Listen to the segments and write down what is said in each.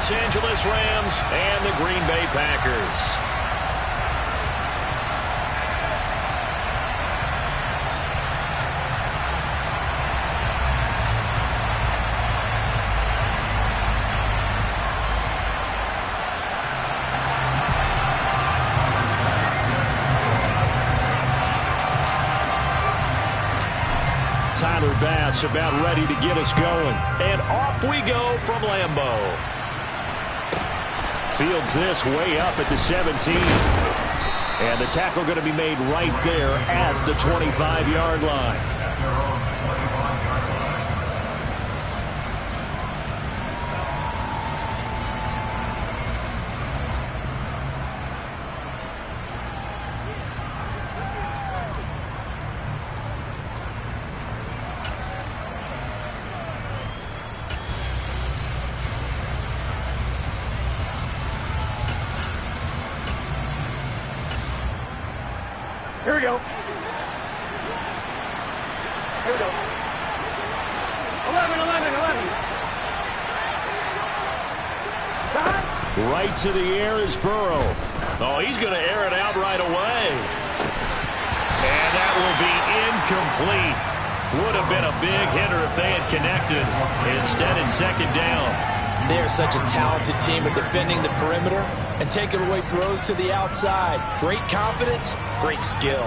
Los Angeles Rams and the Green Bay Packers. Tyler Bass about ready to get us going. And off we go from Lambeau. Fields this way up at the 17. And the tackle going to be made right there at the 25-yard line. Here we go. Here we go. 11, 11, 11. Stop. Right to the air is Burrow. Oh, he's going to air it out right away. And that will be incomplete. Would have been a big hitter if they had connected. Instead, it's second down. They are such a talented team at defending the perimeter and taking away throws to the outside. Great confidence, great skill.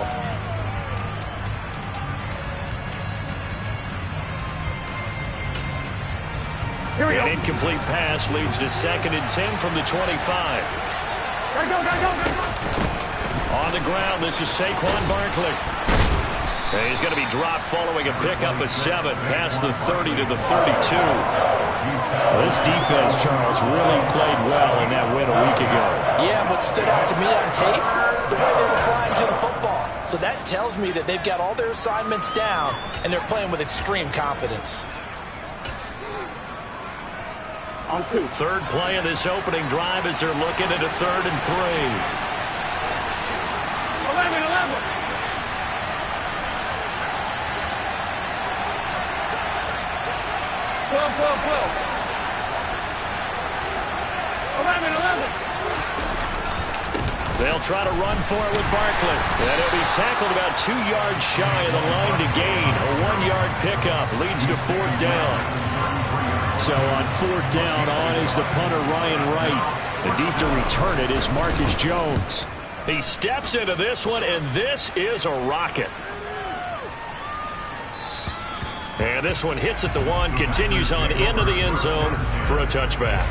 Here we go. An incomplete pass leads to second and 10 from the 25. Gotta go, gotta go, gotta go. On the ground, this is Saquon Barkley. And he's going to be dropped following a pickup of 7 past the 30 to the 32. This defense, Charles, really played well in that win a week ago. Yeah, what stood out to me on tape, the way they were flying to the football. So that tells me that they've got all their assignments down, and they're playing with extreme confidence. On 2. Third play of this opening drive as they're looking at a 3rd and 3. 11, 11. 12, 12, 12. 11, 11. They'll try to run for it with Barkley. And he'll be tackled about 2 yards shy of the line to gain. A 1-yard pickup leads to 4th down. So on 4th down, on is the punter Ryan Wright. The deep to return it is Marcus Jones. He steps into this one, and this is a rocket. And this one hits at the 1, continues on into the end zone for a touchback.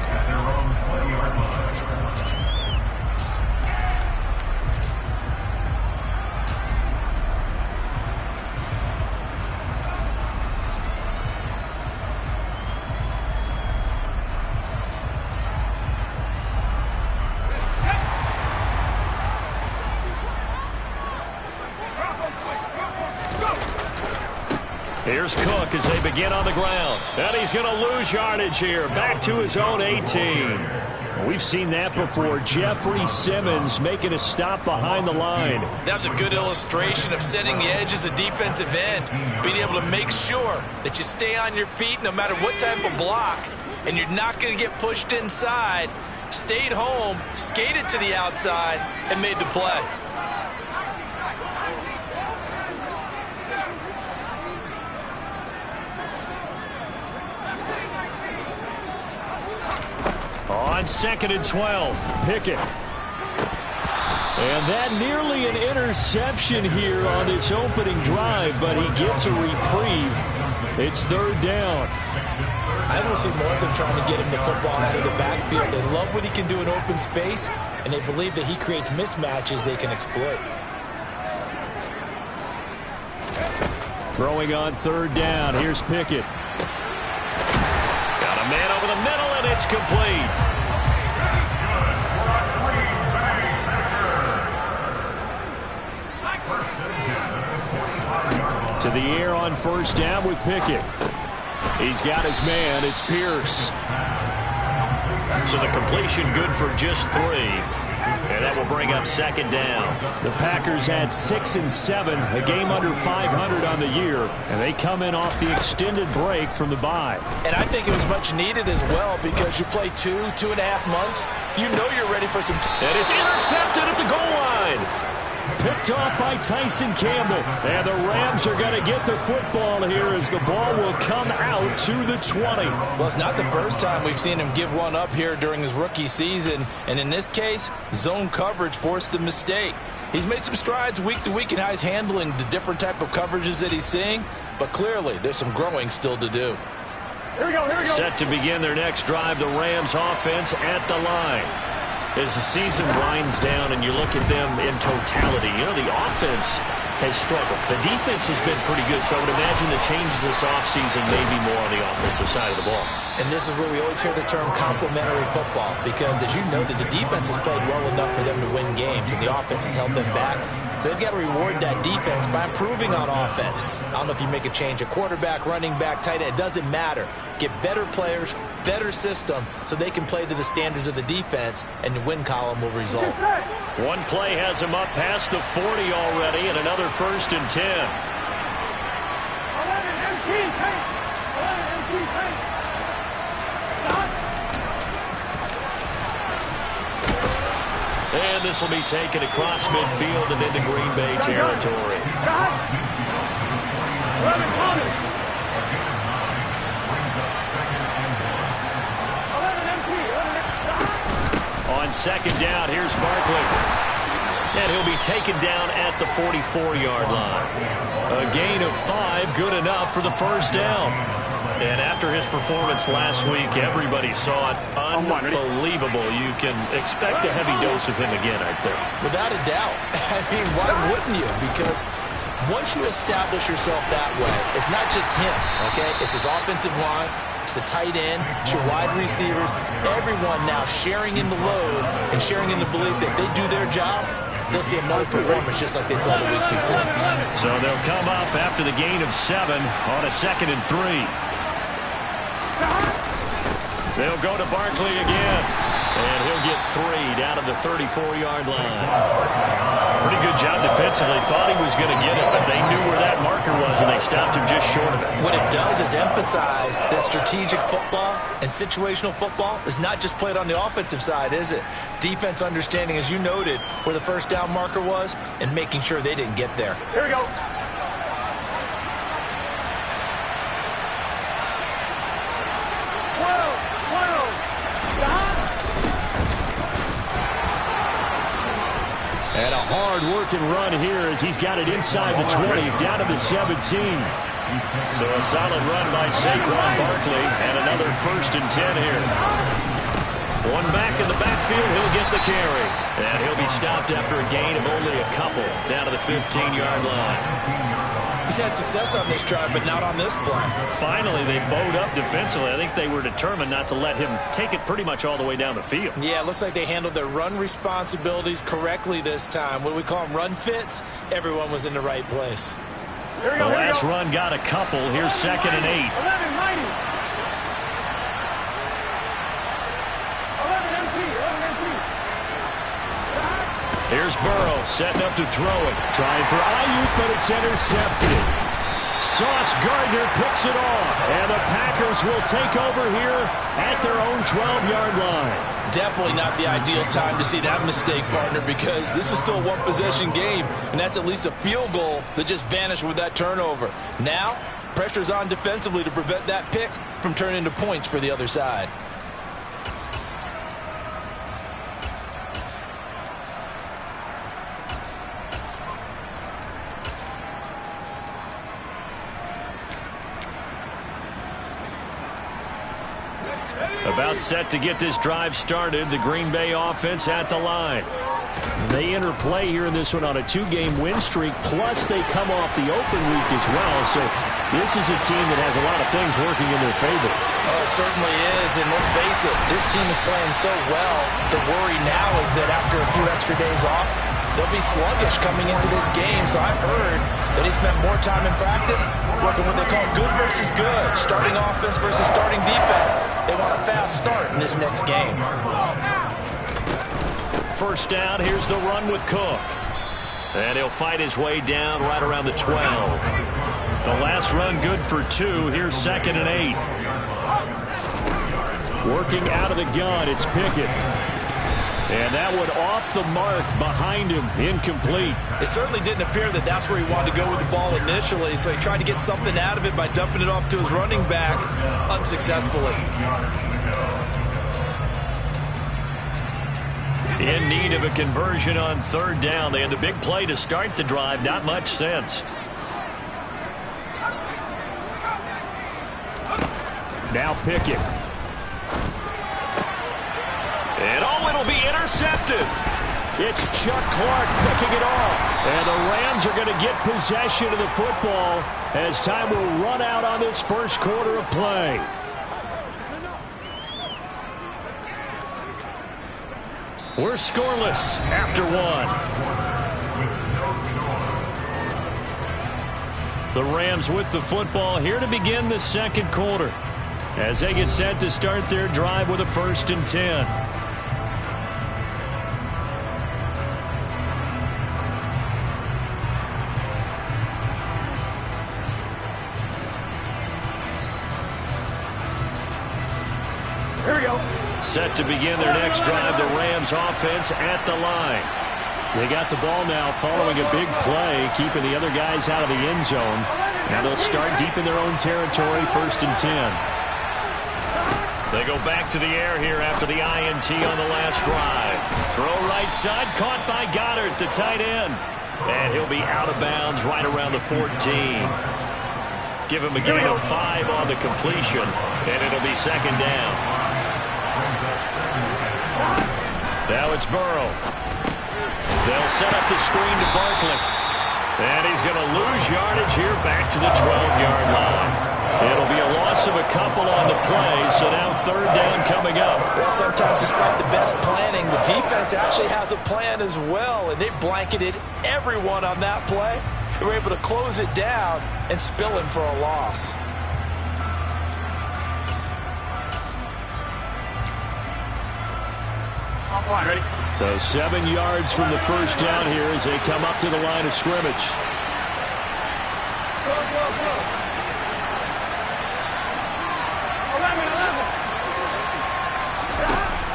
Here's Cook as they begin on the ground. And he's going to lose yardage here. Back to his own 18. We've seen that before. Jeffrey Simmons making a stop behind the line. That's a good illustration of setting the edge as a defensive end. Being able to make sure that you stay on your feet no matter what type of block. And you're not going to get pushed inside. Stayed home, skated to the outside, and made the play. On 2nd and 12, Pickett. And that nearly an interception here on this opening drive, but he gets a reprieve. It's 3rd down. I don't see more of them trying to get him the football out of the backfield. They love what he can do in open space, and they believe that he creates mismatches they can exploit. Throwing on 3rd down. Here's Pickett. Got a man over the middle, and it's complete. To the air on 1st down with Pickett. He's got his man. It's Pierce. So the completion good for just 3. And that will bring up second down. The Packers had 6 and 7, a game under 500 on the year, and they come in off the extended break from the bye. And I think it was much needed as well because you play 2.5 months. You know you're ready for some time. It is intercepted at the goal line. Picked off by Tyson Campbell. And the Rams are going to get the football here as the ball will come out to the 20. Well, it's not the first time we've seen him give one up here during his rookie season. And in this case, zone coverage forced the mistake. He's made some strides week to week in how he's handling the different type of coverages that he's seeing. But clearly, there's some growing still to do. Here we go. Set to begin their next drive, the Rams offense at the line. As the season winds down and you look at them in totality, you know, the offense has struggled. The defense has been pretty good, so I would imagine the changes this offseason may be more on the offensive side of the ball. And this is where we always hear the term complementary football because, as you noted, the defense has played well enough for them to win games, and the offense has held them back. So they've got to reward that defense by improving on offense. I don't know if you make a change at quarterback, running back, tight end. It doesn't matter. Get better players, better system, so they can play to the standards of the defense, and the win column will result. One play has him up past the 40 already, and another 1st and 10. 11 And this will be taken across midfield and into Green Bay territory. On second down, here's Barkley. And he'll be taken down at the 44-yard line. A gain of 5, good enough for the first down. And after his performance last week, everybody saw it. Unbelievable. You can expect a heavy dose of him again, I think. Without a doubt. I mean, why wouldn't you? Because once you establish yourself that way, it's not just him, okay? It's his offensive line. It's the tight end, it's your wide receivers, everyone now sharing in the load and sharing in the belief that they do their job, they'll see another performance just like they saw the week before. So they'll come up after the gain of 7 on a 2nd and 3. They'll go to Barkley again, and he'll get 3 down at the 34-yard line. Pretty good job defensively. Thought he was going to get it, but they knew where that marker was, and they stopped him just short of it. What it does is emphasize that strategic football and situational football is not just played on the offensive side, is it? Defense understanding, as you noted, where the first down marker was and making sure they didn't get there. Here we go. And a hard-working run here as he's got it inside the 20, down to the 17. So a solid run by Saquon Barkley, and another 1st and 10 here. One back in the backfield, he'll get the carry. And he'll be stopped after a gain of only a couple, down to the 15-yard line. He's had success on this drive, but not on this play. Finally, they bowed up defensively. I think they were determined not to let him take it pretty much all the way down the field. Yeah, it looks like they handled their run responsibilities correctly this time. What we call them run fits, everyone was in the right place. The last run got a couple. Here's 2nd and 8. 11 Here's Burrow setting up to throw it. Trying for Ayuk, but it's intercepted. Sauce Gardner picks it off. And the Packers will take over here at their own 12-yard line. Definitely not the ideal time to see that mistake, partner, because this is still a one-possession game, and that's at least a field goal that just vanished with that turnover. Now, pressure's on defensively to prevent that pick from turning into points for the other side. About set to get this drive started, the Green Bay offense at the line. They enter play here in this one on a 2-game win streak, plus they come off the open week as well. So this is a team that has a lot of things working in their favor. Oh, it certainly is, and let's face it, this team is playing so well. The worry now is that after a few extra days off, they'll be sluggish coming into this game. So I've heard that he spent more time in practice working what they call good versus good, starting offense versus starting defense. They want a fast start in this next game. first down. Here's the run with Cook. And he'll fight his way down right around the 12. The last run good for 2. Here's 2nd and 8. Working out of the gun, it's Pickett. And that one off the mark behind him, incomplete. It certainly didn't appear that that's where he wanted to go with the ball initially, so he tried to get something out of it by dumping it off to his running back unsuccessfully. In need of a conversion on 3rd down. They had the big play to start the drive. Not much sense. Now Pickett. And it'll be intercepted. It's Chuck Clark picking it off. And the Rams are going to get possession of the football as time will run out on this first quarter of play. We're scoreless after 1. The Rams with the football here to begin the second quarter as they get set to start their drive with a 1st and 10. Set to begin their next drive, the Rams offense at the line. They got the ball now following a big play, keeping the other guys out of the end zone. Now they'll start deep in their own territory, 1st and 10. They go back to the air here after the INT on the last drive. Throw right side, caught by Goddard, the tight end. And he'll be out of bounds right around the 14. Give him a gain of 5 on the completion, and it'll be 2nd down. Now it's Burrow. They'll set up the screen to Barkley. And he's going to lose yardage here back to the 12-yard line. It'll be a loss of a couple on the play, so now 3rd down coming up. Well, sometimes despite the best planning, the defense actually has a plan as well, and they blanketed everyone on that play. They were able to close it down and spill him for a loss. Ready? So 7 yards from the first down here as they come up to the line of scrimmage.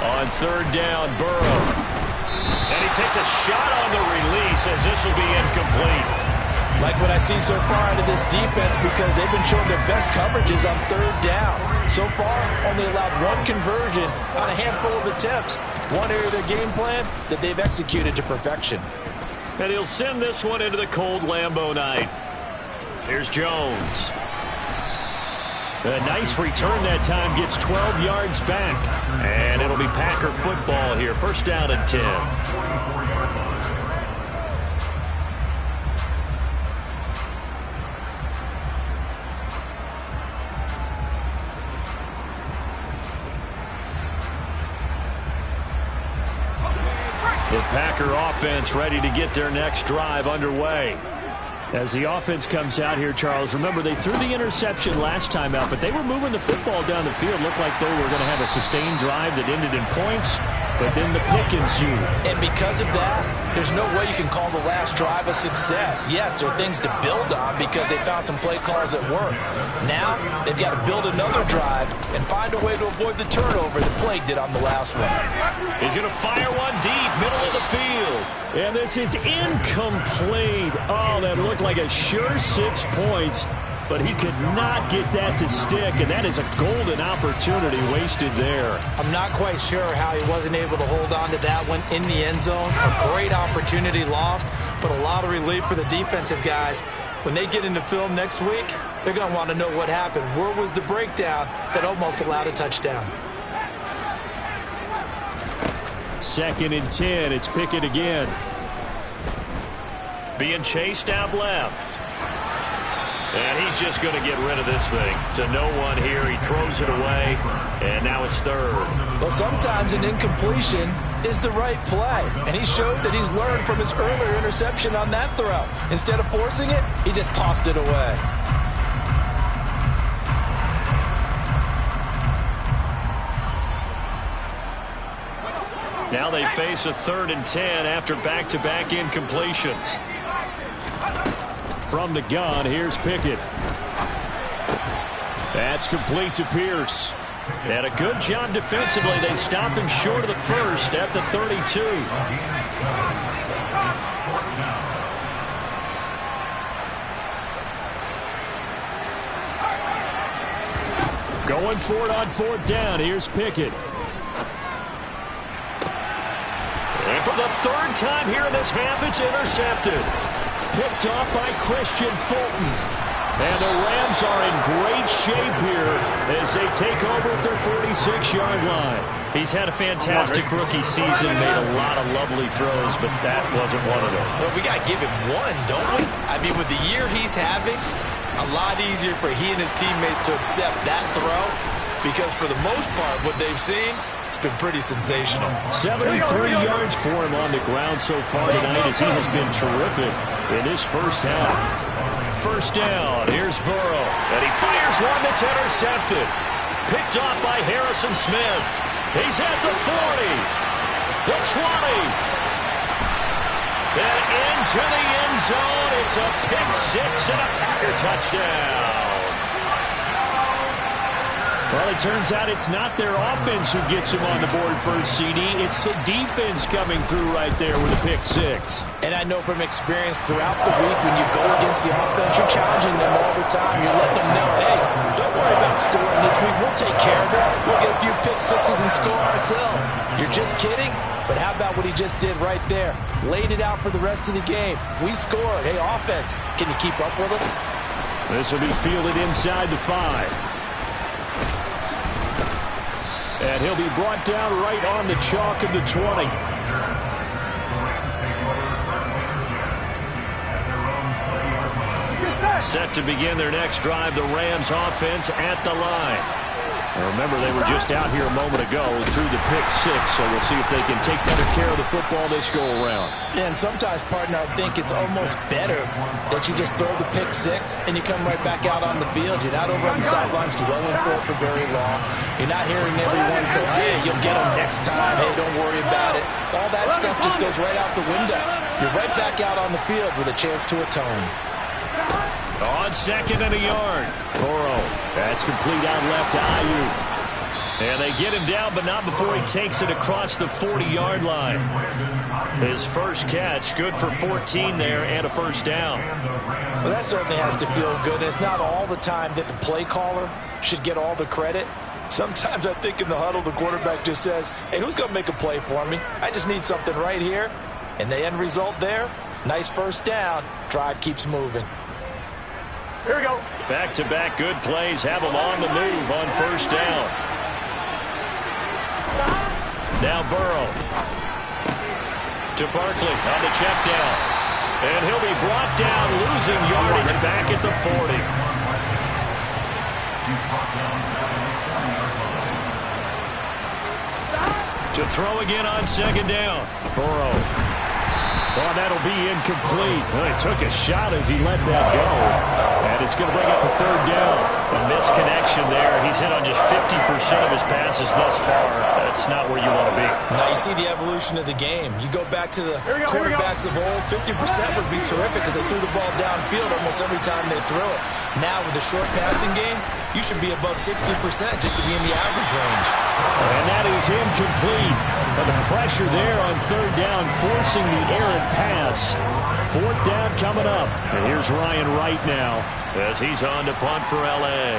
On 3rd down, Burrow. And he takes a shot on the release as this will be incomplete. Like what I see so far out of this defense, because they've been showing their best coverages on 3rd down. So far, only allowed 1 conversion on a handful of attempts. One area of their game plan that they've executed to perfection. And he'll send this one into the cold Lambeau night. Here's Jones. A nice return that time, gets 12 yards back. And it'll be Packer football here. 1st down and 10. The Packer offense ready to get their next drive underway. As the offense comes out here, Charles, remember they threw the interception last time out, but they were moving the football down the field. Looked like they were going to have a sustained drive that ended in points, but then the pick ensued. And because of that, there's no way you can call the last drive a success. Yes, there are things to build on because they found some play calls that work. Now, they've got to build another drive and find a way to avoid the turnover that plagued it on the last one. He's going to fire one deep, middle of the field. And this is incomplete. Oh, that looked like a sure 6 points, but he could not get that to stick, and that is a golden opportunity wasted there. I'm not quite sure how he wasn't able to hold on to that one in the end zone. A great opportunity lost, but a lot of relief for the defensive guys. When they get into film next week, they're going to want to know what happened. Where was the breakdown that almost allowed a touchdown? 2nd and 10. It's Pickett again. Being chased out left. And he's just going to get rid of this thing. To no one here. He throws it away. And now it's 3rd. Well, sometimes an incompletion is the right play. And he showed that he's learned from his earlier interception on that throw. Instead of forcing it, he just tossed it away. Now they face a 3rd and 10 after back-to-back incompletions. From the gun, here's Pickett. That's complete to Pierce. And a good job defensively. They stop him short of the first at the 32. Going for it on 4th down. Here's Pickett. And for the 3rd time here in this half, it's intercepted. Picked off by Christian Fulton. And the Rams are in great shape here as they take over at their 46-yard line. He's had a fantastic rookie season, made a lot of lovely throws, but that wasn't one of them. Well, we got to give him one, don't we? I mean, with the year he's having, a lot easier for he and his teammates to accept that throw because for the most part, what they've seen, it's been pretty sensational. 73 yards for him on the ground so far tonight as he has been terrific in his first half. 1st down, here's Burrow, and he fires one that's intercepted. Picked off by Harrison Smith. He's at the 40, the 20, and into the end zone. It's a pick 6 and a Packer touchdown. Well, it turns out it's not their offense who gets him on the board first, CD. It's the defense coming through right there with a pick 6. And I know from experience throughout the week when you go against the offense, you're challenging them all the time. You're letting them know, hey, don't worry about scoring this week. We'll take care of it. We'll get a few pick 6s and score ourselves. You're just kidding? But how about what he just did right there? Laid it out for the rest of the game. We scored. Hey, offense, can you keep up with us? This will be fielded inside the 5. And he'll be brought down right on the chalk of the 20. Set to begin their next drive, the Rams offense at the line. And remember, they were just out here a moment ago through the pick 6, so we'll see if they can take better care of the football this go around. Yeah, and sometimes, partner, I think it's almost better that you just throw the pick 6 and you come right back out on the field. You're not over on the sidelines dwelling for it for very long. You're not hearing everyone say, hey, you'll get them next time. Hey, don't worry about it. All that stuff just goes right out the window. You're right back out on the field with a chance to atone. On 2nd and a yard. Burrow. That's complete out left to Ayuk. And they get him down, but not before he takes it across the 40-yard line. His first catch, good for 14 there and a 1st down. Well, that certainly has to feel good. It's not all the time that the play caller should get all the credit. Sometimes I think in the huddle, the quarterback just says, hey, who's going to make a play for me? I just need something right here. And the end result there, nice 1st down. Drive keeps moving. Here we go. Back-to-back good plays have them on the move on 1st down. Now Burrow to Barkley on the check down. And he'll be brought down, losing yardage back at the 40. To throw again on 2nd down. Burrow. Oh, that'll be incomplete. Well, he took a shot as he let that go. And it's going to bring up a 3rd down. A misconnection there. He's hit on just 50% of his passes thus far. That's not where you want to be. Now, you see the evolution of the game. You go back to the quarterbacks of old, 50% would be terrific because they threw the ball downfield almost every time they threw it. Now, with the short passing game, you should be above 60% just to be in the average range. And that is incomplete. But the pressure there on 3rd down, forcing the errant pass. 4th down coming up. And here's Ryan Wright now as he's on to punt for L.A.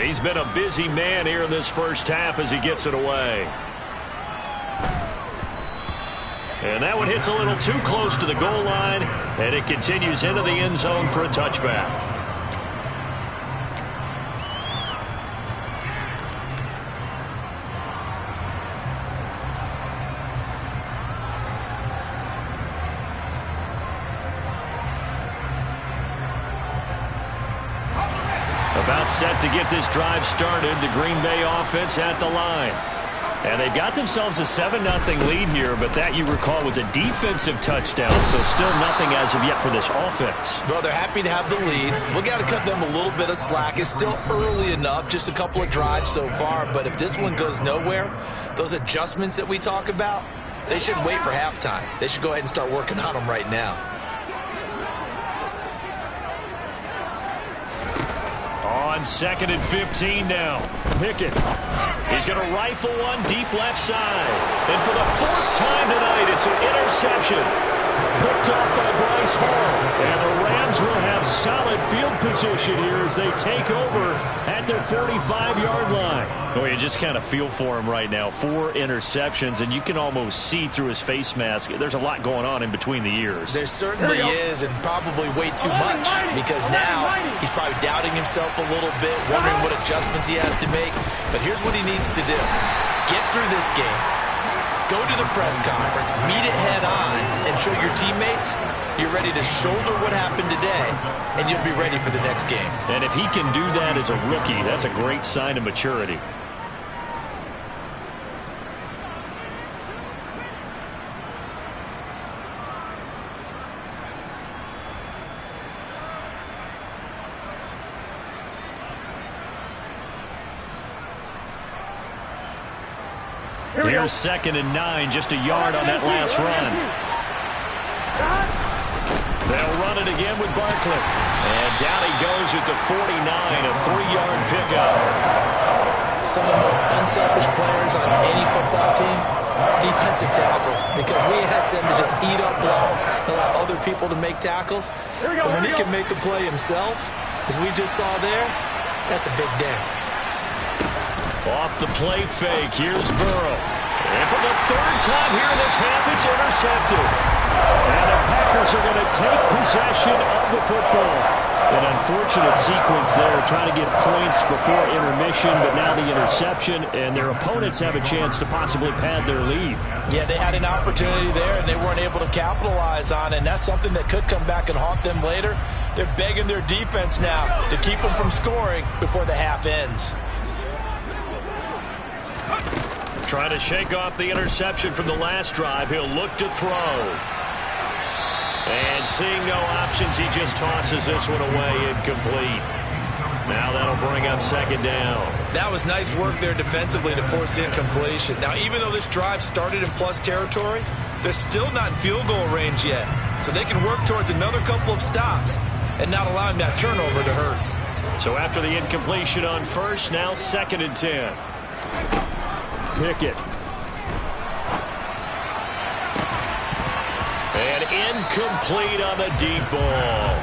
He's been a busy man here in this first half as he gets it away. And that one hits a little too close to the goal line, and it continues into the end zone for a touchback. About set to get this drive started. The Green Bay offense at the line. And they've got themselves a 7-0 lead here, but that, you recall, was a defensive touchdown, so still nothing as of yet for this offense. Well, they're happy to have the lead. We've got to cut them a little bit of slack. It's still early enough, just a couple of drives so far, but if this one goes nowhere, those adjustments that we talk about, they shouldn't wait for halftime. They should go ahead and start working on them right now. On 2nd and 15 now. Pickett. He's going to rifle one deep left side. And for the 4th time tonight, it's an interception. Picked off by Bryce Hall. And the Rams will have solid field position here as they take over at their 45-yard line. Oh, you just kind of feel for him right now. 4 interceptions, and you can almost see through his face mask. There's a lot going on in between the ears. There certainly is, and probably way too much, because now he's probably doubting himself a little bit, wondering what adjustments he has to make. But here's what he needs to do. Get through this game. Go to the press conference, meet it head on, and show your teammates you're ready to shoulder what happened today, and you'll be ready for the next game. And if he can do that as a rookie, that's a great sign of maturity. Here's 2nd and 9, just a yard on that last run. They'll run it again with Barkley. And down he goes at the 49, a 3-yard pickup. Some of the most unselfish players on any football team, defensive tackles, because we ask them to just eat up blocks and allow other people to make tackles. But when he can make a play himself, as we just saw there, that's a big day. Off the play fake, here's Burrow. And for the 3rd time here in this half, it's intercepted. And the Packers are going to take possession of the football. An unfortunate sequence there, trying to get points before intermission, but now the interception, and their opponents have a chance to possibly pad their lead. Yeah, they had an opportunity there, and they weren't able to capitalize on it, and that's something that could come back and haunt them later. They're begging their defense now to keep them from scoring before the half ends. Trying to shake off the interception from the last drive. He'll look to throw. And seeing no options, he just tosses this one away incomplete. Now that'll bring up 2nd down. That was nice work there defensively to force incompletion. Now, even though this drive started in plus territory, they're still not in field goal range yet. So they can work towards another couple of stops and not allowing that turnover to hurt. So after the incompletion on 1st, now 2nd and 10. Pickett. And incomplete on the deep ball.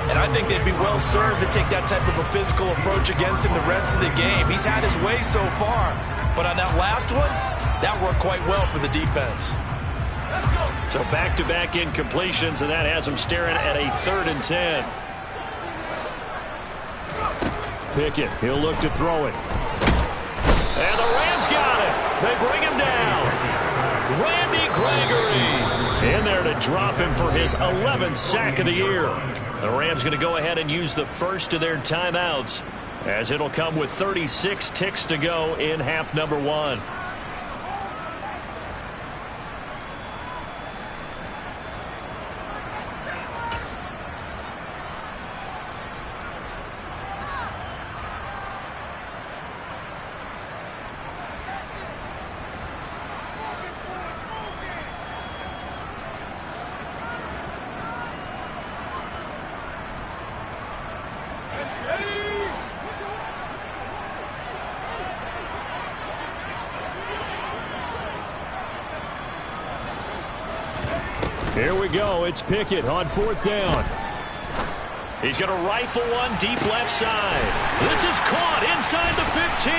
And I think they'd be well served to take that type of a physical approach against him the rest of the game. He's had his way so far, but on that last one, that worked quite well for the defense. So back-to-back incompletions, and that has him staring at a 3rd and 10. Pickett, he'll look to throw it. And the Rams got it. They bring him down. Randy Gregory in there to drop him for his 11th sack of the year. The Rams going to go ahead and use the first of their timeouts, as it'll come with 36 ticks to go in half number 1. Here we go. It's Pickett on 4th down. He's going to rifle one deep left side. This is caught inside the 15.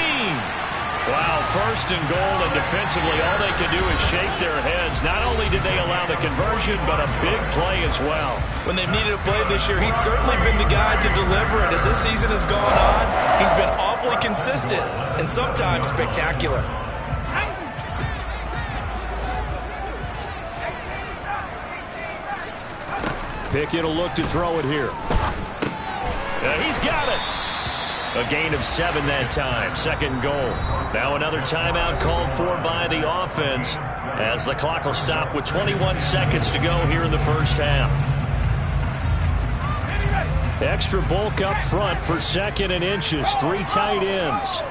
Wow, 1st and goal, and defensively all they can do is shake their heads. Not only did they allow the conversion, but a big play as well. When they've needed a play this year, he's certainly been the guy to deliver it. As this season has gone on, he's been awfully consistent and sometimes spectacular. Pickett will look to throw it here. He's got it. A gain of 7 that time. Second goal. Now another timeout called for by the offense as the clock will stop with 21 seconds to go here in the first half. Extra bulk up front for 2nd and inches. 3 tight ends.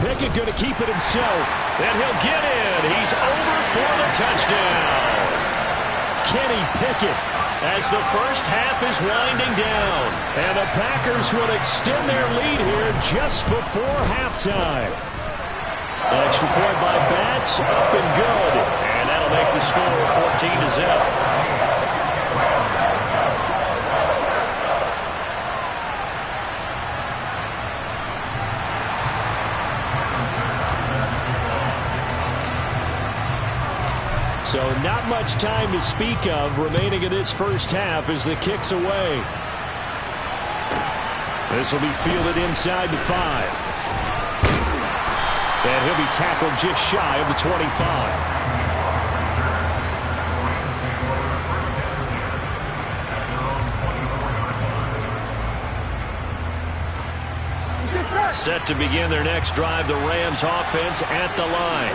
Pickett going to keep it himself. And he'll get in. He's over for the touchdown. Kenny Pickett as the first half is winding down. And the Packers will extend their lead here just before halftime. Extra point by Bass, up and good. And that'll make the score 14-0. So not much time to speak of remaining in this first half as the kick's away. This will be fielded inside the 5. And he'll be tackled just shy of the 25. Set to begin their next drive, the Rams offense at the line.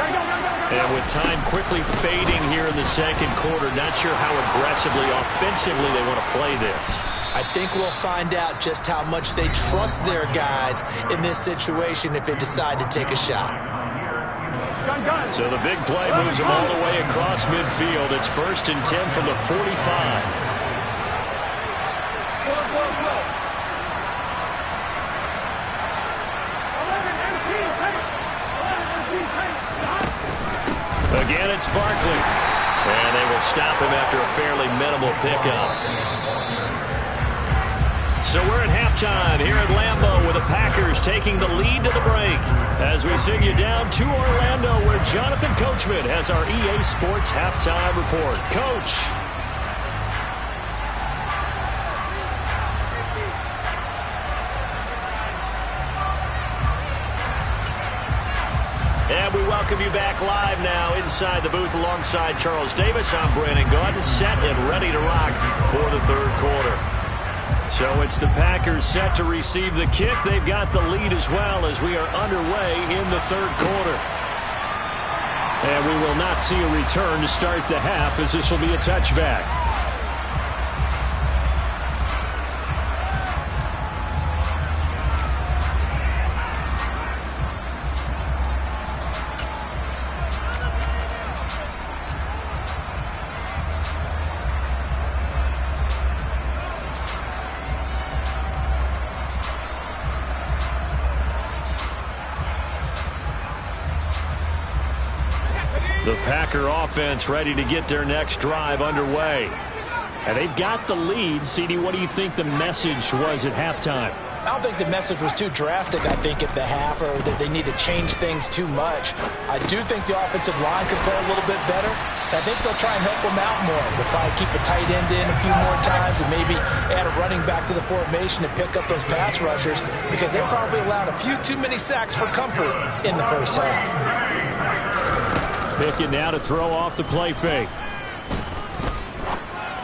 And with time quickly fading here in the second quarter, not sure how aggressively, offensively they want to play this. I think we'll find out just how much they trust their guys in this situation if they decide to take a shot. So the big play moves them all the way across midfield. It's 1st and 10 from the 45. Again, it's Barkley. And they will stop him after a fairly minimal pickup. So we're at halftime here at Lambeau with the Packers taking the lead to the break. As we send you down to Orlando where Jonathan Coachman has our EA Sports halftime report. Coach. And we welcome you back live now inside the booth alongside Charles Davis. I'm Brandon Gaudin, set and ready to rock for the third quarter. So it's the Packers set to receive the kick. They've got the lead as well as we are underway in the third quarter. And we will not see a return to start the half as this will be a touchback. The Packer offense ready to get their next drive underway. And they've got the lead. CD, what do you think the message was at halftime? I don't think the message was too drastic, I think, at the half, or that they need to change things too much. I do think the offensive line could play a little bit better. I think they'll try and help them out more. They'll probably keep a tight end in a few more times and maybe add a running back to the formation to pick up those pass rushers because they probably allowed a few too many sacks for comfort in the first half. Pickett now to throw off the play fake.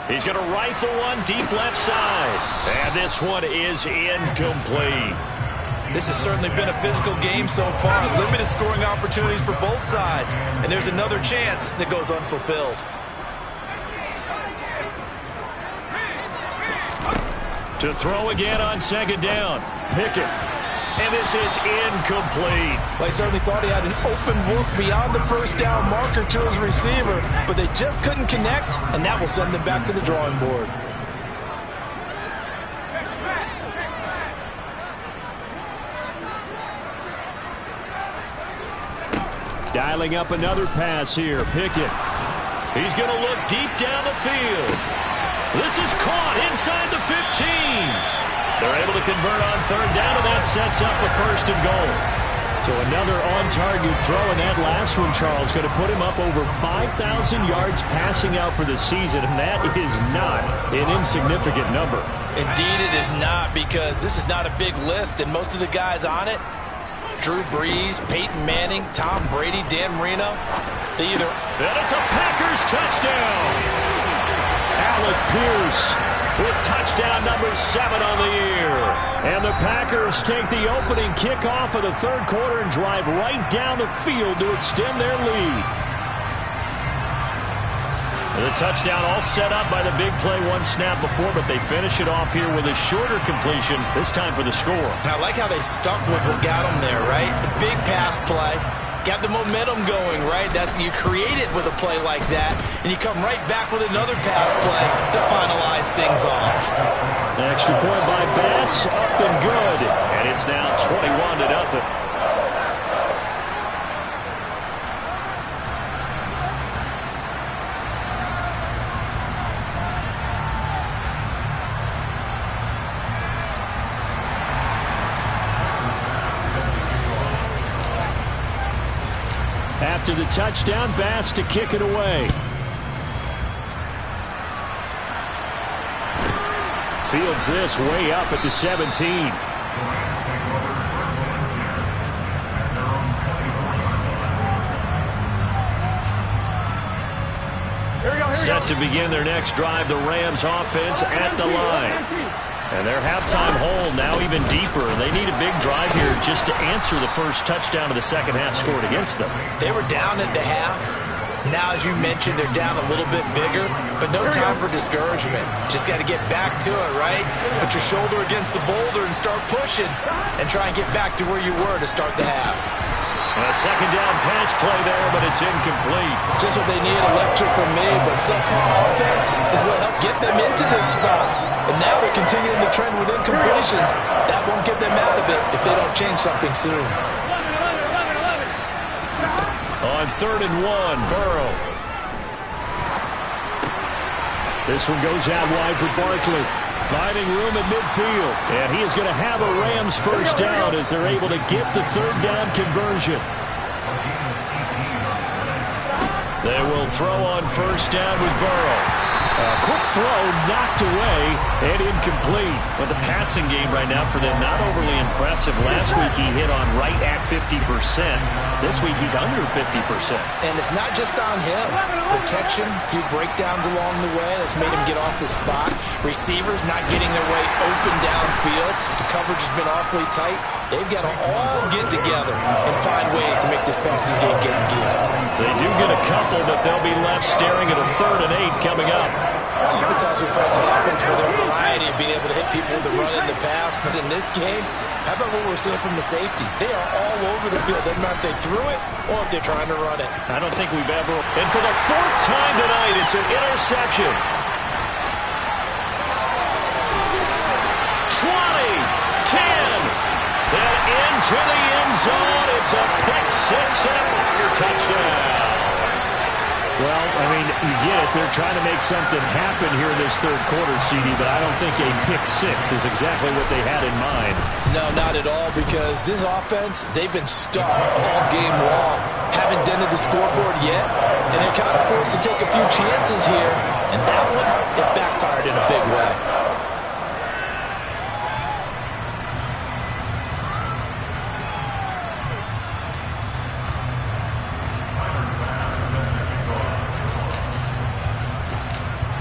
He's going to rifle one deep left side. And this one is incomplete. This has certainly been a physical game so far. Limited scoring opportunities for both sides. And there's another chance that goes unfulfilled. To throw again on second down. Pickett. And this is incomplete. Well, he certainly thought he had an open look beyond the first down marker to his receiver, but they just couldn't connect, and that will send them back to the drawing board. Dialing up another pass here. Pickett. He's going to look deep down the field. This is caught inside the 15. They're able to convert on third down, and that sets up a 1st and goal. So another on-target throw, and that last one, Charles, going to put him up over 5,000 yards passing out for the season, and that is not an insignificant number. Indeed it is not, because this is not a big list, and most of the guys on it, Drew Brees, Peyton Manning, Tom Brady, Dan Marino, they either... And it's a Packers touchdown! Alec Pierce with touchdown number 7 on the year. And the Packers take the opening kickoff of the third quarter and drive right down the field to extend their lead. The touchdown all set up by the big play one snap before, but they finish it off here with a shorter completion, this time for the score. I like how they stuck with what got them there, right? The big pass play. Got the momentum going, right? You create it with a play like that, and you come right back with another pass play to finalize things off. An extra point by Bass, up and good. And it's now 21-0. After the touchdown, Bass to kick it away. Fields this way up at the 17. Set to begin their next drive, the Rams offense at the line. And their halftime hole now even deeper. They need a big drive here just to answer the first touchdown of the second half scored against them. They were down at the half. Now, as you mentioned, they're down a little bit bigger, but no time for discouragement. Just got to get back to it, right? Put your shoulder against the boulder and start pushing and try and get back to where you were to start the half. A second down pass play there, but it's incomplete. Just what they need, a lecture from me, but subpar offense is what helped get them into this spot. And now they're continuing the trend with incompletions. That won't get them out of it if they don't change something soon. On 3rd and 1, Burrow. This one goes out wide for Barkley. Finding room at midfield. And he is going to have a Rams first down as they're able to get the third down conversion. They will throw on first down with Burrow. A quick throw knocked away and incomplete. But the passing game right now for them not overly impressive. Last week he hit on right at 50%. This week he's under 50%. And it's not just on him. Protection, a few breakdowns along the way that's made him get off the spot. Receivers not getting their way open downfield. The coverage has been awfully tight. They've got to all get together and find ways to make this passing game get in gear. They do get a couple, but they'll be left staring at a 3rd and 8 coming up. Defense also plays an offense for their variety of being able to hit people with the run and the pass. But in this game, how about what we're seeing from the safeties? They are all over the field. Doesn't matter if they threw it or if they're trying to run it. I don't think we've ever... And for the 4th time tonight, it's an interception. 20, 10, and into the end zone. It's a pick 6 and a Packer touchdown. Well, I mean, you get it. They're trying to make something happen here in this third quarter, CD, but I don't think a pick 6 is exactly what they had in mind. No, not at all, because this offense, they've been stuck all game long. Haven't dented the scoreboard yet, and they're kind of forced to take a few chances here, and that one, it backfired in a big way.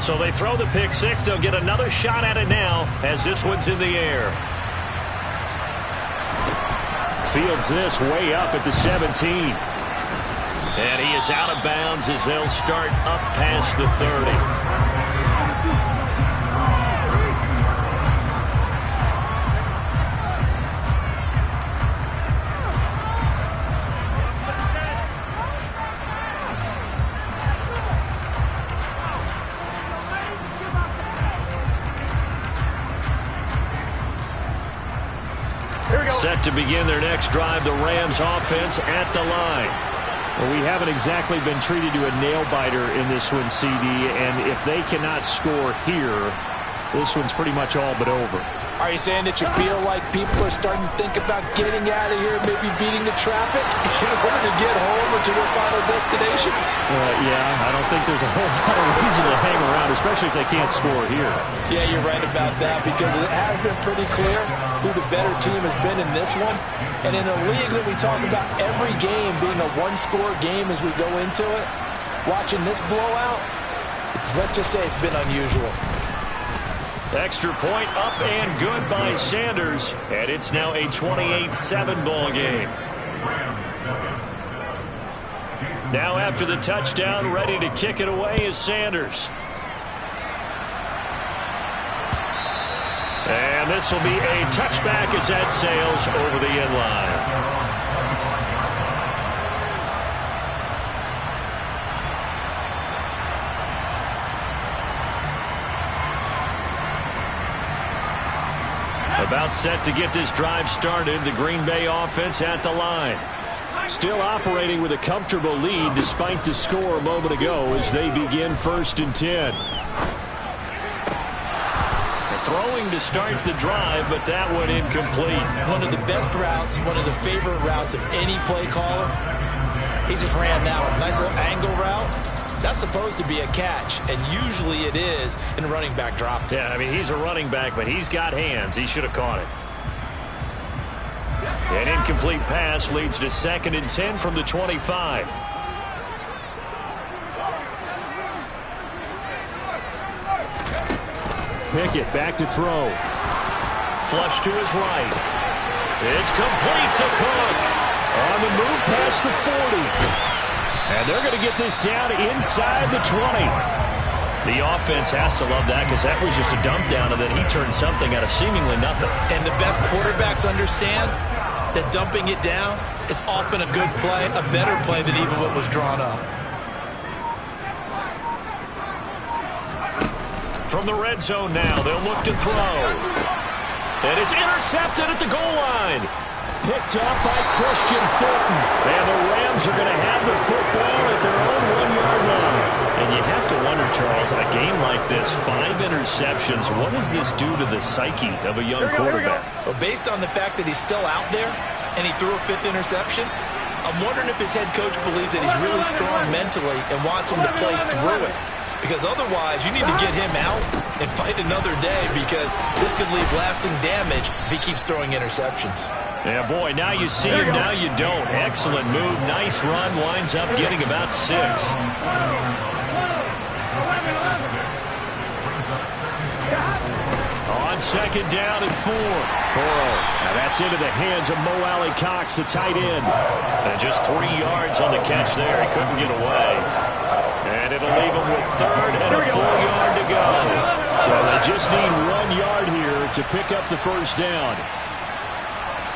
So they throw the pick 6. They'll get another shot at it now as this one's in the air. Fields this way up at the 17. And he is out of bounds as they'll start up past the 30. Set to begin their next drive, the Rams offense at the line. Well, we haven't exactly been treated to a nail-biter in this one, CD, and if they cannot score here, this one's pretty much all but over. Are you saying that you feel like people are starting to think about getting out of here, maybe beating the traffic in order to get home or to their final destination? Yeah, I don't think there's a whole lot of reason to hang around, especially if they can't score here. Yeah, you're right about that, because it has been pretty clear who the better team has been in this one. And in a league that we talk about every game being a one-score game as we go into it, watching this blowout, let's just say it's been unusual. Extra point up and good by Sanders. And it's now a 28-7 ball game. Now after the touchdown, ready to kick it away is Sanders. And this will be a touchback as that sails over the end line. About set to get this drive started, the Green Bay offense at the line. Still operating with a comfortable lead despite the score a moment ago as they begin 1st and 10. Throwing to start the drive, but that one incomplete. One of the best routes, one of the favorite routes of any play caller. He just ran that one. Nice little angle route. That's supposed to be a catch, and usually it is in running back drop. Yeah, I mean, he's a running back, but he's got hands. He should have caught it. An incomplete pass leads to 2nd and 10 from the 25. Pickett back to throw. Flush to his right. It's complete to Cook. On the move past the 40. And they're going to get this down inside the 20. The offense has to love that because that was just a dump down, and then he turned something out of seemingly nothing. And the best quarterbacks understand that dumping it down is often a good play, a better play than even what was drawn up. From the red zone now, they'll look to throw. And it's intercepted at the goal line. Picked up by Christian Fulton. And the Rams are going to have the football at their own 1-yard line. And you have to wonder, Charles, a game like this, 5 interceptions, what does this do to the psyche of a young quarterback? Well, based on the fact that he's still out there and he threw a 5th interception, I'm wondering if his head coach believes that he's really strong mentally and wants him to play through it. Because otherwise, you need to get him out and fight another day because this could leave lasting damage if he keeps throwing interceptions. Yeah, boy, now you see him, now you don't. Excellent move, nice run, winds up getting about 6. On 2nd down and 4. Burrow. Now that's into the hands of Mo Alley-Cox, the tight end. And just 3 yards on the catch there. He couldn't get away. And it'll leave him with 3rd and a 4-yard to go. So they just need 1 yard here to pick up the 1st down.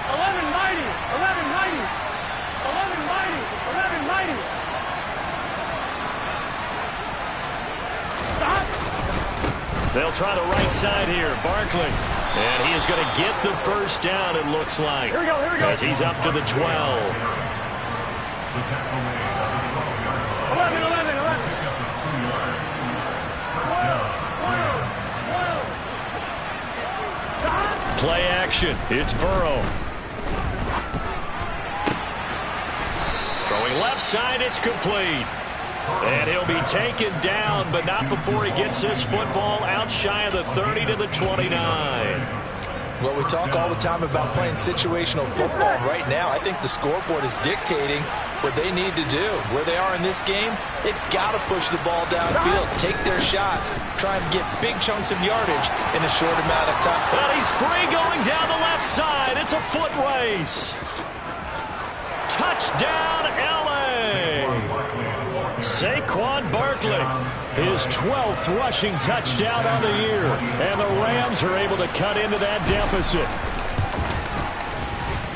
1190, 1190, 1190, 1190. Stop. They'll try the right side here. Barkley. And he is going to get the 1st down, it looks like. Here we go, here we go. As he's up to the 12. 11, 11, 11. Play action. It's Burrow. Throwing left side, it's complete. And he'll be taken down, but not before he gets this football out shy of the 30 to the 29. Well, we talk all the time about playing situational football. Right now, I think the scoreboard is dictating what they need to do. Where they are in this game, they've got to push the ball downfield, take their shots, try and get big chunks of yardage in a short amount of time. Well, he's free going down the left side. It's a foot race. Touchdown, L.A. Saquon Barkley, his 12th rushing touchdown on the year. And the Rams are able to cut into that deficit.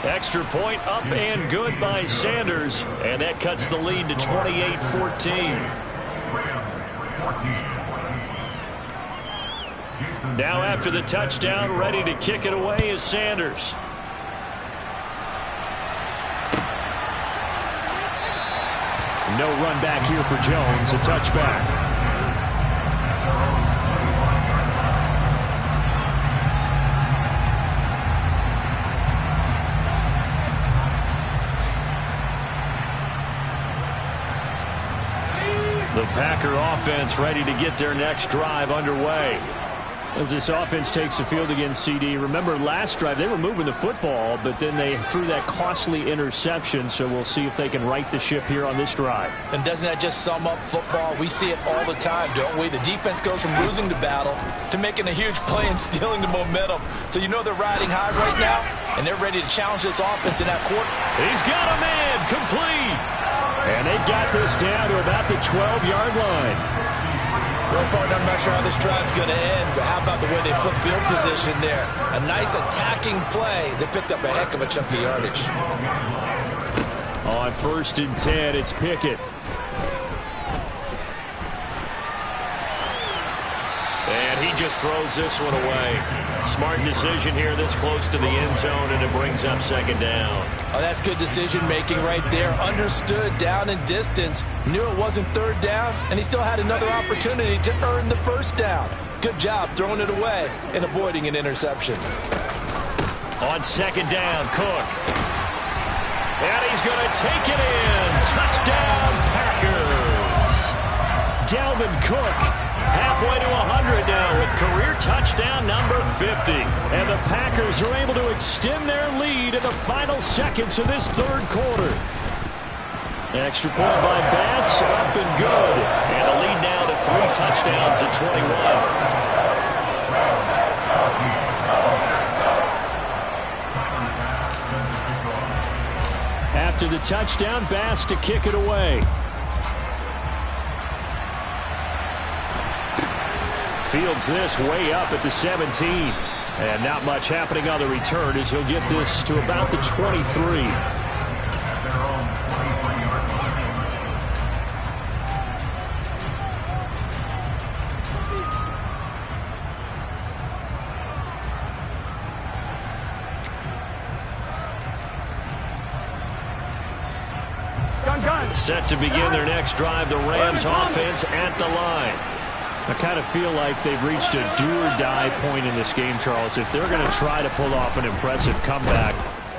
Extra point up and good by Sanders. And that cuts the lead to 28-14. Now after the touchdown, ready to kick it away is Sanders. No run back here for Jones, a touchback. The Packer offense ready to get their next drive underway. As this offense takes the field against CD, remember last drive they were moving the football, but then they threw that costly interception, so we'll see if they can right the ship here on this drive. And doesn't that just sum up football? We see it all the time, don't we? The defense goes from losing the battle to making a huge play and stealing the momentum. So you know they're riding high right now, and they're ready to challenge this offense in that quarter. He's got a man complete. And they've got this down to about the 12-yard line. Well, partner, I'm not sure how this drive's going to end, but how about the way they flip field position there? A nice attacking play. They picked up a heck of a chunk of yardage. On 1st and 10, it's Pickett. And he just throws this one away. Smart decision here this close to the end zone, and it brings up 2nd down. Oh, that's good decision-making right there. Understood down and distance. Knew it wasn't 3rd down, and he still had another opportunity to earn the 1st down. Good job throwing it away and avoiding an interception. On 2nd down, Cook. And he's going to take it in. Touchdown, Packers. Dalvin Cook halfway to 100 now with career touchdown number 50. And the Packers are able to extend their lead in the final seconds of this 3rd quarter. Extra point by Bass, up and good. And the lead now to 3 touchdowns at 21. After the touchdown, Bass to kick it away. Fields this way up at the 17. And not much happening on the return as he'll get this to about the 23. Set to begin their next drive, the Rams offense at the line. I kind of feel like they've reached a do-or-die point in this game, Charles. If they're going to try to pull off an impressive comeback,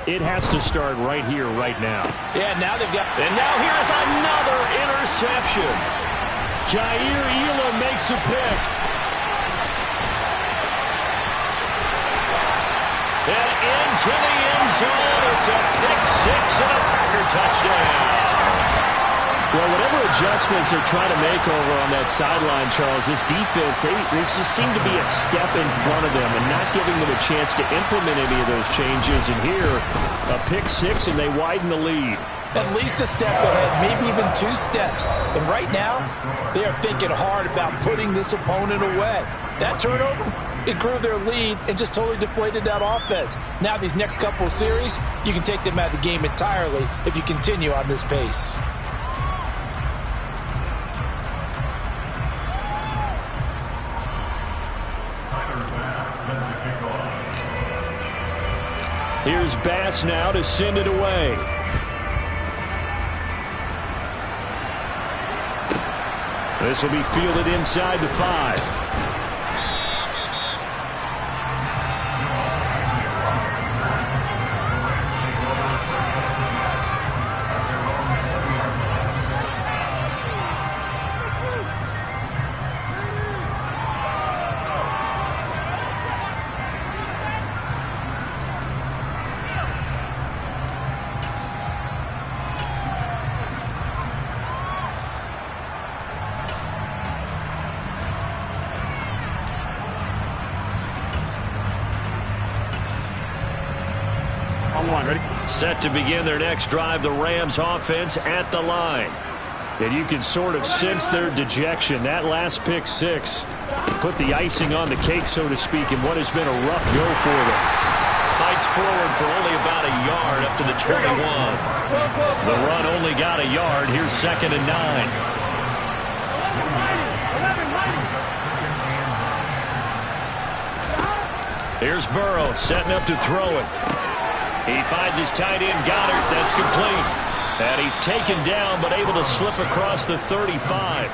it has to start right here, right now. Yeah, now they've got... And now here's another interception. Jair Elam makes a pick. And into the end zone. It's a pick 6 and a Packer touchdown. Well, whatever adjustments they're trying to make over on that sideline, Charles, this defense, they just seem to be a step in front of them and not giving them a chance to implement any of those changes. And here, a pick 6, and they widen the lead. At least a step ahead, maybe even 2 steps. And right now, they are thinking hard about putting this opponent away. That turnover, it grew their lead and just totally deflated that offense. Now these next couple of series, you can take them out of the game entirely if you continue on this pace. Here's Bass now to send it away. This will be fielded inside the 5. Set to begin their next drive, the Rams offense at the line. And you can sort of sense their dejection. That last pick 6 put the icing on the cake, so to speak, in what has been a rough go for them. Fights forward for only about a yard up to the 21. The run only got a yard. Here's 2nd and 9. Here's Burrow setting up to throw it. He finds his tight end, Goddard. That's complete. And he's taken down, but able to slip across the 35.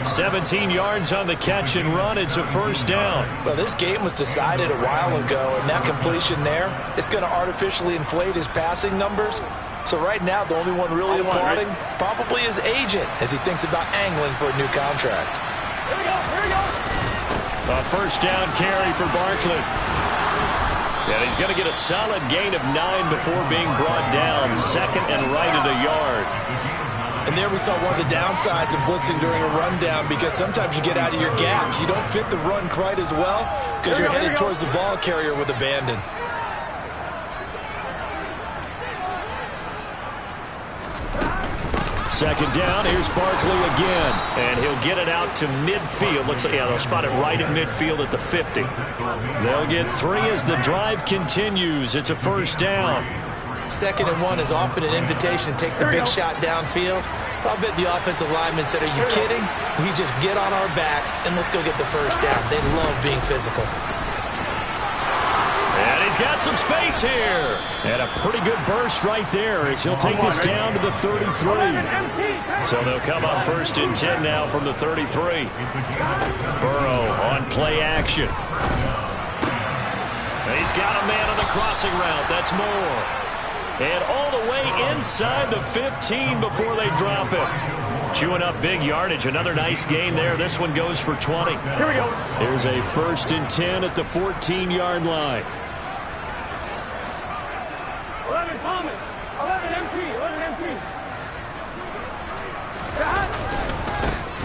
17 yards on the catch and run. It's a 1st down. Well, this game was decided a while ago, and that completion there is going to artificially inflate his passing numbers. So right now, the only one really applauding probably his agent as he thinks about angling for a new contract. Here we go, here we go. A first down carry for Barkley. And he's going to get a solid gain of 9 before being brought down. Second and right at a yard. And there we saw one of the downsides of blitzing during a rundown, because sometimes you get out of your gaps. You don't fit the run quite as well because you're headed towards the ball carrier with abandon. Second down, here's Barkley again. And he'll get it out to midfield. They'll spot it right at midfield at the 50. They'll get 3 as the drive continues. It's a first down. 2nd and 1 is often an invitation to take the big shot downfield. I'll bet the offensive lineman said, are you kidding? We just get on our backs and let's go get the first down. They love being physical. And he's got some space here. And a pretty good burst right there as he'll take this down to the 33. So they'll come on 1st and 10 now from the 33. Burrow on play action. He's got a man on the crossing route. That's Moore. And all the way inside the 15 before they drop it. Chewing up big yardage. Another nice gain there. This one goes for 20. Here we go. Here's a 1st and 10 at the 14-yard line. 11 Thomas. 11 MT. 11 MT.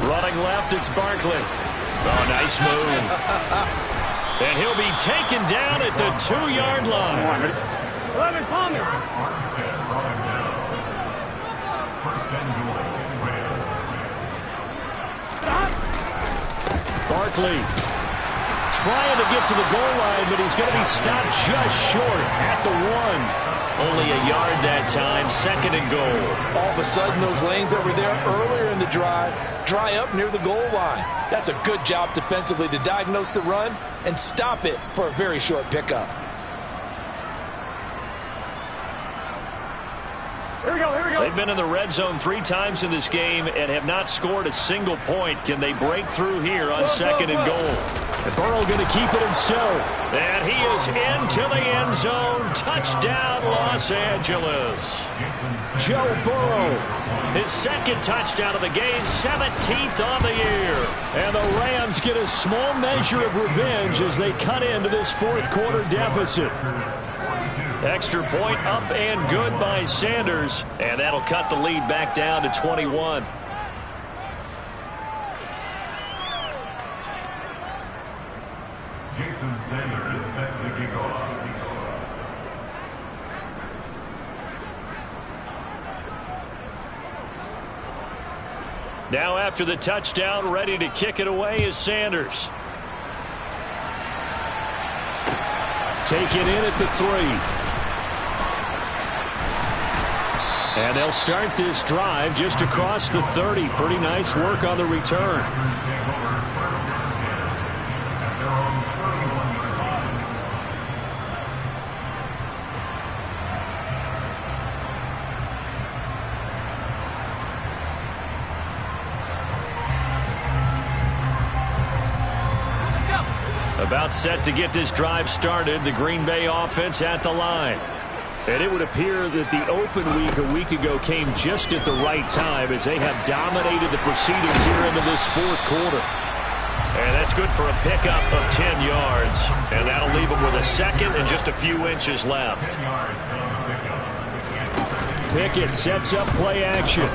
Running left, it's Barkley. Oh, nice move. And he'll be taken down at the 2-yard line. 11 Thomas. Barkley trying to get to the goal line, but he's going to be stopped just short at the 1. Only a yard that time. 2nd and goal. All of a sudden, those lanes over there earlier in the drive dry up near the goal line. That's a good job defensively to diagnose the run and stop it for a very short pickup. Here we go, here we go. They've been in the red zone 3 times in this game and have not scored a single point. Can they break through here on 2nd and goal? And Burrow going to keep it himself. And he is into the end zone. Touchdown, Los Angeles. Joe Burrow. His 2nd touchdown of the game, 17th on the year. And the Rams get a small measure of revenge as they cut into this 4th quarter deficit. Extra point up and good by Sanders. And that'll cut the lead back down to 21. Jason Sanders is set to kick off. Now after the touchdown, ready to kick it away is Sanders. Taken in at the 3. And they'll start this drive just across the 30. Pretty nice work on the return. About set to get this drive started. The Green Bay offense at the line. And it would appear that the open week a week ago came just at the right time as they have dominated the proceedings here into this 4th quarter. And that's good for a pickup of 10 yards. And that'll leave them with a 2nd and just a few inches left. Pickett sets up play action.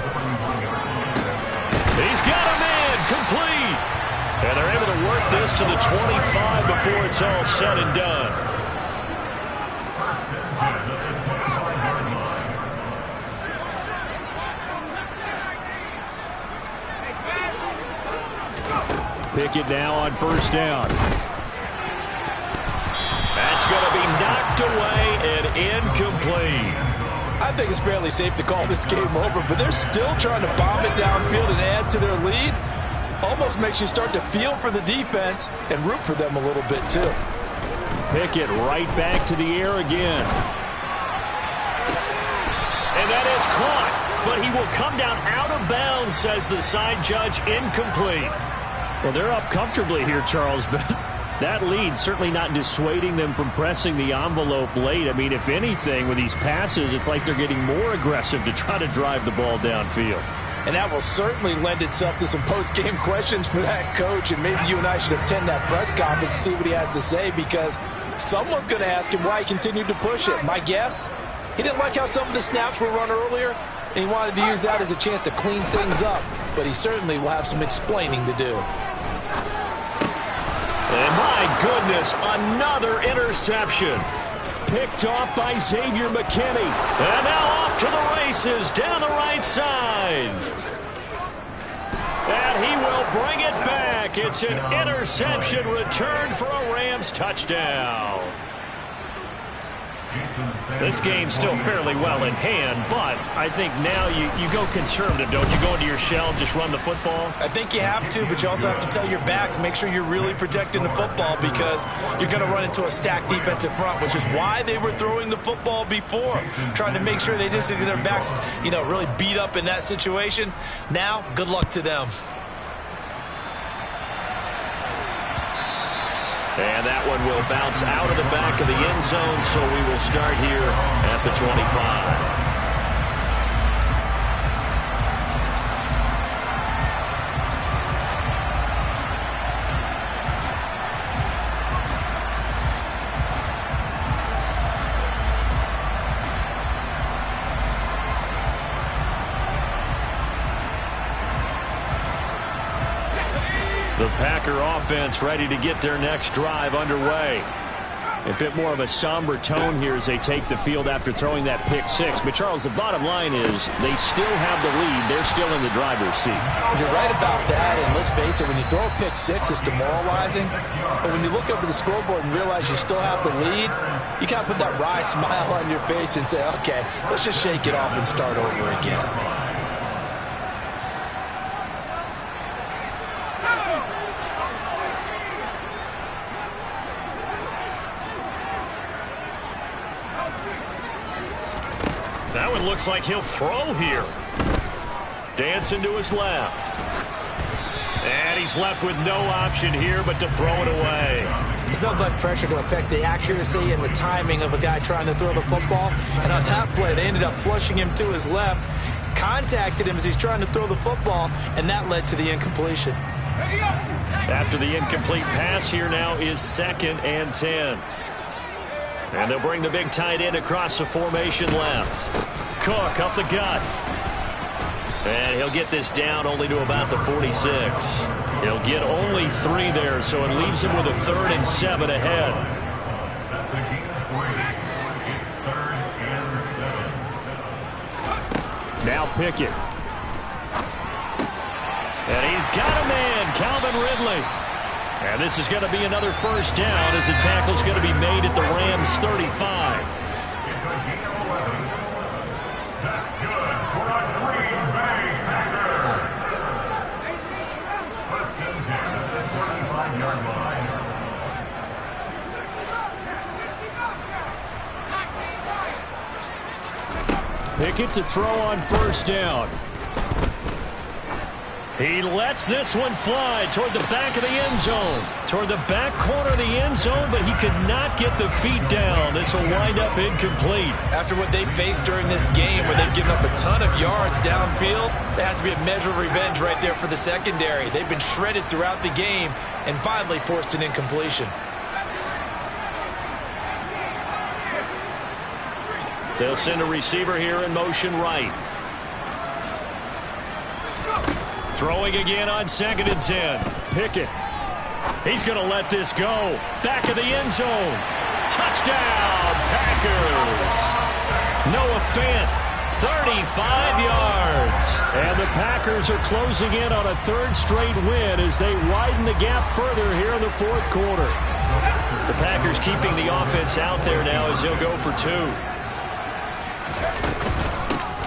He's got a man complete. And they're able to work this to the 25 before it's all said and done. Pickett now on 1st down. That's going to be knocked away and incomplete. I think it's fairly safe to call this game over, but they're still trying to bomb it downfield and add to their lead. Almost makes you start to feel for the defense and root for them a little bit, too. Pickett right back to the air again. And that is caught, but he will come down out of bounds, says the side judge. Incomplete. Well, they're up comfortably here, Charles, but that lead certainly not dissuading them from pressing the envelope late. I mean, if anything, with these passes, it's like they're getting more aggressive to try to drive the ball downfield. And that will certainly lend itself to some post-game questions for that coach. And maybe you and I should attend that press conference to see what he has to say, because someone's going to ask him why he continued to push it. My guess, he didn't like how some of the snaps were run earlier, and he wanted to use that as a chance to clean things up. But he certainly will have some explaining to do. And my goodness, another interception. Picked off by Xavier McKinney. And now off to the races down the right side. And he will bring it back. It's an interception return for a Rams touchdown. This game's still fairly well in hand, but I think now you go conservative, don't you? Go into your shell and just run the football? I think you have to, but you also have to tell your backs, make sure you're really protecting the football, because you're going to run into a stacked defensive front, which is why they were throwing the football before, trying to make sure they just get their backs, really beat up in that situation. Now, good luck to them. And that one will bounce out of the back of the end zone, so we will start here at the 25. The Packer offense ready to get their next drive underway. A bit more of a somber tone here as they take the field after throwing that pick six. But, Charles, the bottom line is they still have the lead. They're still in the driver's seat. You're right about that, and let's face it, when you throw a pick six, it's demoralizing. But when you look up at the scoreboard and realize you still have the lead, you kind of put that wry smile on your face and say, okay, let's just shake it off and start over again. That one looks like he'll throw here. Dancing to his left. And he's left with no option here but to throw it away. There's not much pressure to affect the accuracy and the timing of a guy trying to throw the football. And on that play, they ended up flushing him to his left, contacted him as he's trying to throw the football, and that led to the incompletion. After the incomplete pass, here now is 2nd and 10. And they'll bring the big tight end across the formation left. Cook up the gut. And he'll get this down only to about the 46. He'll get only 3 there, so it leaves him with a 3rd and 7 ahead. That's a gain of 3. It's 3rd and 7. Now Pickett. And he's got a man, Calvin Ridley. And this is going to be another first down as the tackle's going to be made at the Rams 35. It's a gain of 11. That's good for a Green Bay Packer. First and 10 at the 45-yard line. Pickett to throw on first down. He lets this one fly toward the back of the end zone. Toward the back corner of the end zone, but he could not get the feet down. This will wind up incomplete. After what they faced during this game, where they've given up a ton of yards downfield, there has to be a measure of revenge right there for the secondary. They've been shredded throughout the game and finally forced an incompletion. They'll send a receiver here in motion right. Throwing again on 2nd and 10. Pickett. He's going to let this go. Back of the end zone. Touchdown, Packers. Noah Fant, 35 yards. And the Packers are closing in on a 3rd straight win as they widen the gap further here in the 4th quarter. The Packers keeping the offense out there now as he'll go for 2.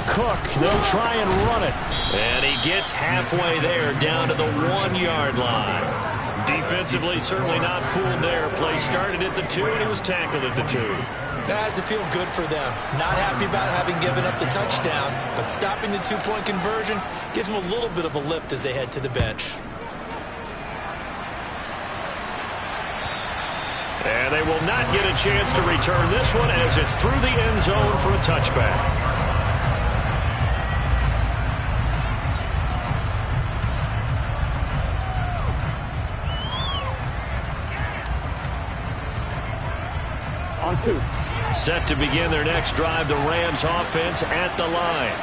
Cook, they'll try and run it. And he gets halfway there, down to the 1-yard line. Defensively, certainly not fooled there. Play started at the 2, and he was tackled at the 2. That has to feel good for them. Not happy about having given up the touchdown, but stopping the 2-point conversion gives them a little bit of a lift as they head to the bench. And they will not get a chance to return this one as it's through the end zone for a touchback. Set to begin their next drive, the Rams offense at the line.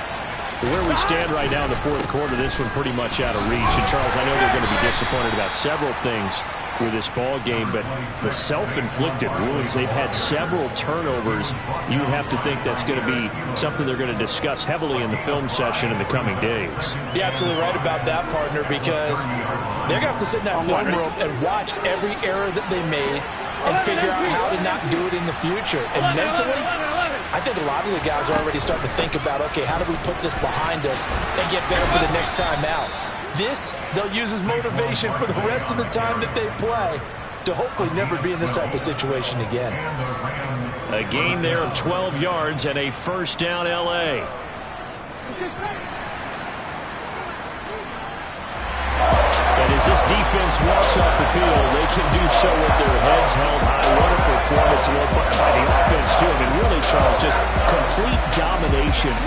Where we stand right now in the fourth quarter, this one pretty much out of reach. And, Charles, I know they're going to be disappointed about several things with this ball game, but the self-inflicted wounds, they've had several turnovers. You would have to think that's going to be something they're going to discuss heavily in the film session in the coming days. You're absolutely right about that, partner, because they're going to have to sit in that film room and watch every error that they made and figure out how to not do it in the future. And mentally, I think a lot of the guys are already starting to think about, okay, how do we put this behind us and get better for the next time out? This, they'll use as motivation for the rest of the time that they play to hopefully never be in this type of situation again. A gain there of 12 yards and a first down L.A. And as this defense walks off the field, they can do so with their heads held high. What a performance by the offense, too. I mean, really, Charles, just complete domination.